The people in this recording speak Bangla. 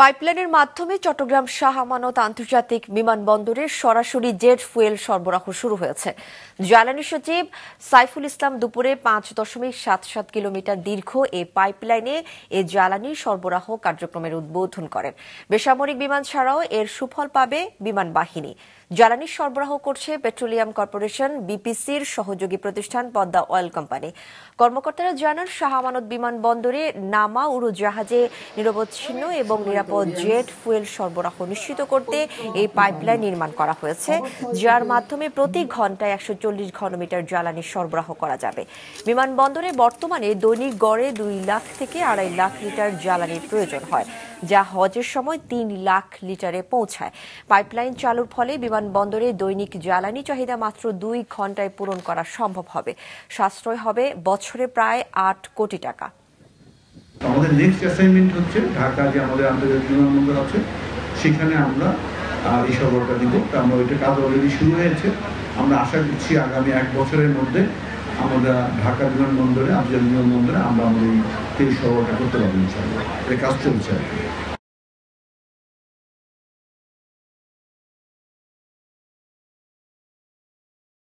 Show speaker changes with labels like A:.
A: পাইপলাইনের মাধ্যমে চট্টগ্রাম শাহ আমানত আন্তর্জাতিক বিমানবন্দরে সরাসরি জেট ফুয়েল সরবরাহ শুরু হয়েছে। জ্বালানি সচিব সাইফুল ইসলাম দুপুরে ৫.৭৭ কিলোমিটার দীর্ঘ এই পাইপলাইনে এ জ্বালানি সরবরাহ কার্যক্রমের উদ্বোধন করেন। বেসামরিক বিমান ছাড়াও এর সুফল পাবে বিমান বাহিনী। জ্বালানি সরবরাহ করছে পেট্রোলিয়াম কর্পোরেশন, বিপিসির সহযোগী প্রতিষ্ঠান পদ্মা অয়েল কোম্পানি। কর্মকর্তারা জানান, শাহ আমানত বিমানবন্দরে নামা উড়োজাহাজে নিরবচ্ছিন্ন এবং নিরাপদ জেট ফুয়েল সরবরাহ নিশ্চিত করতে এই পাইপলাইন নির্মাণ করা হয়েছে, যার মাধ্যমে প্রতি ঘন্টায় ১৪০ ঘনমিটার জ্বালানি সরবরাহ করা যাবে। বিমানবন্দরে বর্তমানে দৈনিক গড়ে ২ লাখ থেকে ২.৫ লাখ লিটার জ্বালানির প্রয়োজন হয়, যা হজের সময় ৩ লাখ লিটারে পৌঁছায়। পাইপলাইন চালুর ফলে বিমানবন্দরে দৈনিক জ্বালানি চাহিদা মাত্র ২ ঘন্টায় পূরণ করা সম্ভব হবে। সাশ্রয় হবে বছরে প্রায় ৮ কোটি টাকা।
B: আমাদের নেক্সট অ্যাসাইনমেন্ট হচ্ছে ঢাকা যে আমাদের আন্তর্জাতিক বিমানবন্দর আছে, সেখানে আমরা এই সরবরাহটা দিব। আমরা ওইটা কাজ অলরেডি শুরু হয়েছে। আমরা আশা করছি আগামী ১ বছরের মধ্যে আমরা ঢাকা বিমানবন্দরে, আন্তর্জাতিক বিমানবন্দরে আমরা আমাদের এই তেল সরবরাহটা করতে পারবো ইনশাআল্লাহ। এই কাজ চলছে আর কি।